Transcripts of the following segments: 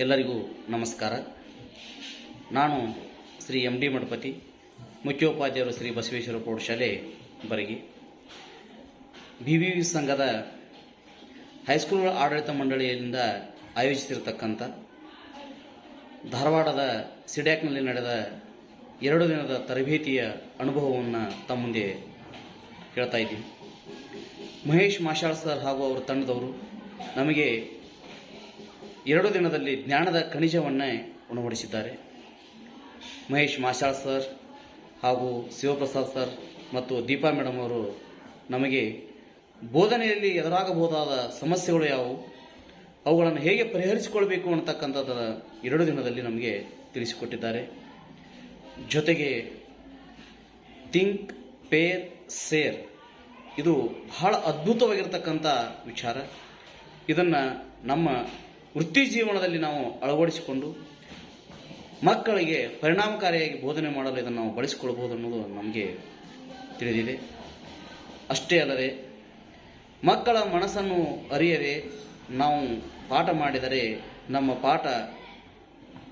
ಎಲ್ಲರಿಗೂ ನಮಸ್ಕಾರ. ನಾನು ಶ್ರೀ ಎಂ ಡಿ ಮಠಪತಿ, ಮುಖ್ಯೋಪಾಧ್ಯಾಯರು ಶ್ರೀ ಬಸವೇಶ್ವರ ಪ್ರೌಢಶಾಲೆ ಬರಗಿ. BVV ಸಂಘದ ಹೈಸ್ಕೂಲ್ ಆಡಳಿತ ಮಂಡಳಿಯಿಂದ ಆಯೋಜಿಸಿರತಕ್ಕಂಥ ಧಾರವಾಡದ ಸಿಡ್ಯಾಕ್ನಲ್ಲಿ ನಡೆದ 2 ದಿನದ ತರಬೇತಿಯ ಅನುಭವವನ್ನು ತಮ್ಮ ಮುಂದೆ ಹೇಳ್ತಾ ಇದ್ದೀವಿ. ಮಹೇಶ್ ಮಾಷಾಳ್ ಸರ್ ಹಾಗೂ ಅವರ ತಂಡದವರು ನಮಗೆ 2 ದಿನದಲ್ಲಿ ಜ್ಞಾನದ ಖನಿಜವನ್ನು ಉಣಬಡಿಸಿದ್ದಾರೆ. ಮಹೇಶ್ ಮಾಷಾಳ್ ಸರ್ ಹಾಗೂ ಶಿವಪ್ರಸಾದ್ ಸರ್ ಮತ್ತು ದೀಪಾ ಮೇಡಮ್ ಅವರು ನಮಗೆ ಬೋಧನೆಯಲ್ಲಿ ಎದುರಾಗಬಹುದಾದ ಸಮಸ್ಯೆಗಳು ಯಾವುವು, ಅವುಗಳನ್ನು ಹೇಗೆ ಪರಿಹರಿಸಿಕೊಳ್ಬೇಕು ಅನ್ನತಕ್ಕಂಥದ್ದರ 2 ದಿನದಲ್ಲಿ ನಮಗೆ ತಿಳಿಸಿಕೊಟ್ಟಿದ್ದಾರೆ. ಜೊತೆಗೆ ಥಿಂಕ್, ಪೇರ್, ಸೇರ್ ಇದು ಬಹಳ ಅದ್ಭುತವಾಗಿರ್ತಕ್ಕಂಥ ವಿಚಾರ. ಇದನ್ನು ನಮ್ಮ ವೃತ್ತಿ ಜೀವನದಲ್ಲಿ ನಾವು ಅಳವಡಿಸಿಕೊಂಡು ಮಕ್ಕಳಿಗೆ ಪರಿಣಾಮಕಾರಿಯಾಗಿ ಬೋಧನೆ ಮಾಡಲು ಇದನ್ನು ನಾವು ಬಳಸಿಕೊಳ್ಬೋದು ಅನ್ನೋದು ನಮಗೆ ತಿಳಿದಿದೆ. ಅಷ್ಟೇ ಅಲ್ಲದೆ ಮಕ್ಕಳ ಮನಸ್ಸನ್ನು ಅರಿಯದೆ ನಾವು ಪಾಠ ಮಾಡಿದರೆ ನಮ್ಮ ಪಾಠ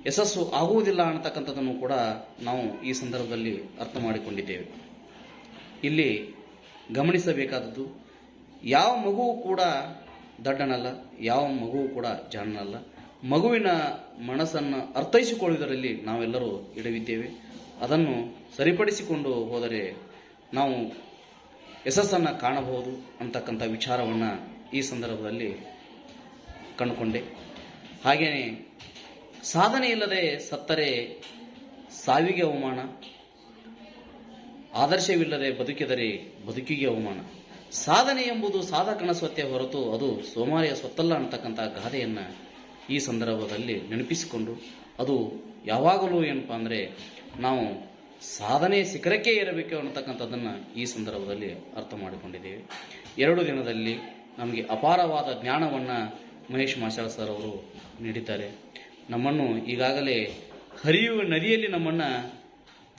ಯಶಸ್ಸು ಆಗುವುದಿಲ್ಲ ಅನ್ನತಕ್ಕಂಥದ್ದನ್ನು ಕೂಡ ನಾವು ಈ ಸಂದರ್ಭದಲ್ಲಿ ಅರ್ಥ ಮಾಡಿಕೊಂಡಿದ್ದೇವೆ. ಇಲ್ಲಿ ಗಮನಿಸಬೇಕಾದದ್ದು, ಯಾವ ಮಗುವು ಕೂಡ ದಡ್ಡನಲ್ಲ, ಯಾವ ಮಗುವು ಕೂಡ ಜಾಣನಲ್ಲ. ಮಗುವಿನ ಮನಸ್ಸನ್ನು ಅರ್ಥೈಸಿಕೊಳ್ಳುವುದರಲ್ಲಿ ನಾವೆಲ್ಲರೂ ಎಡವಿದ್ದೇವೆ. ಅದನ್ನು ಸರಿಪಡಿಸಿಕೊಂಡು ಹೋದರೆ ನಾವು ಯಶಸ್ಸನ್ನು ಕಾಣಬಹುದು ಅಂತಕ್ಕಂಥ ವಿಚಾರವನ್ನು ಈ ಸಂದರ್ಭದಲ್ಲಿ ಕಂಡುಕೊಂಡೆ. ಹಾಗೆಯೇ ಸಾಧನೆ ಇಲ್ಲದೆ ಸತ್ತರೆ ಸಾವಿಗೆ ಅವಮಾನ, ಆದರ್ಶವಿಲ್ಲದೆ ಬದುಕಿದರೆ ಬದುಕಿಗೆ ಅವಮಾನ. ಸಾಧನೆ ಎಂಬುದು ಸಾಧಕನ ಸ್ವತ್ತೇ ಹೊರತು ಅದು ಸೋಮಾರಿಯ ಸ್ವತ್ತಲ್ಲ ಅಂತಕ್ಕಂಥ ಗಾದೆಯನ್ನು ಈ ಸಂದರ್ಭದಲ್ಲಿ ನೆನಪಿಸಿಕೊಂಡು, ಅದು ಯಾವಾಗಲೂ ಏನಪ್ಪ ಅಂದರೆ ನಾವು ಸಾಧನೆ ಶಿಖರಕ್ಕೆ ಏರಬೇಕು ಅನ್ನತಕ್ಕಂಥದ್ದನ್ನು ಈ ಸಂದರ್ಭದಲ್ಲಿ ಅರ್ಥ ಮಾಡಿಕೊಂಡಿದ್ದೇವೆ. 2 ದಿನದಲ್ಲಿ ನಮಗೆ ಅಪಾರವಾದ ಜ್ಞಾನವನ್ನು ಮಹೇಶ್ ಮಾಷಾಳ್ ಸರ್ ಅವರು ನೀಡಿದ್ದಾರೆ. ನಮ್ಮನ್ನು ಈಗಾಗಲೇ ಹರಿಯುವ ನದಿಯಲ್ಲಿ ನಮ್ಮನ್ನು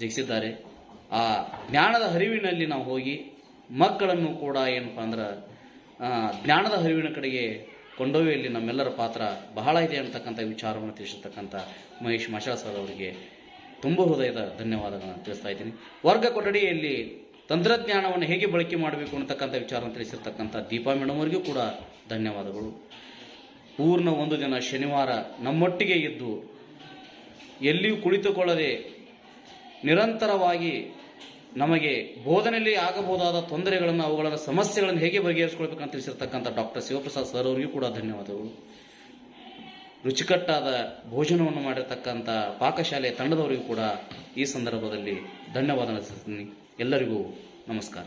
ಜಗಿಸಿದ್ದಾರೆ. ಆ ಜ್ಞಾನದ ಹರಿವಿನಲ್ಲಿ ನಾವು ಹೋಗಿ ಮಕ್ಕಳನ್ನು ಕೂಡ ಏನಪ್ಪ ಅಂದ್ರೆ ಜ್ಞಾನದ ಹರಿವಿನ ಕಡೆಗೆ ಕೊಂಡೊಯ್ಯುವಲ್ಲಿ ನಮ್ಮೆಲ್ಲರ ಪಾತ್ರ ಬಹಳ ಇದೆ ಅಂತಕ್ಕಂಥ ವಿಚಾರವನ್ನು ತಿಳಿಸಿರ್ತಕ್ಕಂಥ ಮಹೇಶ್ ಮಾಷಾಳ್ ಸರ್ ಅವರಿಗೆ ತುಂಬ ಹೃದಯದ ಧನ್ಯವಾದಗಳನ್ನು ತಿಳಿಸ್ತಾ ಇದ್ದೀನಿ. ವರ್ಗ ಕೊಠಡಿಯಲ್ಲಿ ತಂತ್ರಜ್ಞಾನವನ್ನು ಹೇಗೆ ಬಳಕೆ ಮಾಡಬೇಕು ಅನ್ನತಕ್ಕಂಥ ವಿಚಾರವನ್ನು ತಿಳಿಸಿರ್ತಕ್ಕಂಥ ದೀಪಾ ಮೇಡಮ್ ಅವರಿಗೂ ಕೂಡ ಧನ್ಯವಾದಗಳು. ಪೂರ್ಣ 1 ದಿನ ಶನಿವಾರ ನಮ್ಮೊಟ್ಟಿಗೆ ಇದ್ದು ಎಲ್ಲಿಯೂ ಕುಳಿತುಕೊಳ್ಳದೆ ನಿರಂತರವಾಗಿ ನಮಗೆ ಬೋಧನೆಯಲ್ಲಿ ಆಗಬಹುದಾದ ತೊಂದರೆಗಳನ್ನು, ಅವುಗಳ ಸಮಸ್ಯೆಗಳನ್ನು ಹೇಗೆ ಬಗೆಹರಿಸಿಕೊಳ್ಬೇಕಂತ ತಿಳಿಸಿರ್ತಕ್ಕಂಥ ಡಾಕ್ಟರ್ ಶಿವಪ್ರಸಾದ್ ಸರ್ ಅವರಿಗೂ ಕೂಡ ಧನ್ಯವಾದಗಳು. ರುಚಿಕಟ್ಟಾದ ಭೋಜನವನ್ನು ಮಾಡಿರ್ತಕ್ಕಂಥ ಪಾಕಶಾಲೆ ತಂಡದವರಿಗೂ ಕೂಡ ಈ ಸಂದರ್ಭದಲ್ಲಿ ಧನ್ಯವಾದ ತಿಳಿಸ್ತೀನಿ. ಎಲ್ಲರಿಗೂ ನಮಸ್ಕಾರ.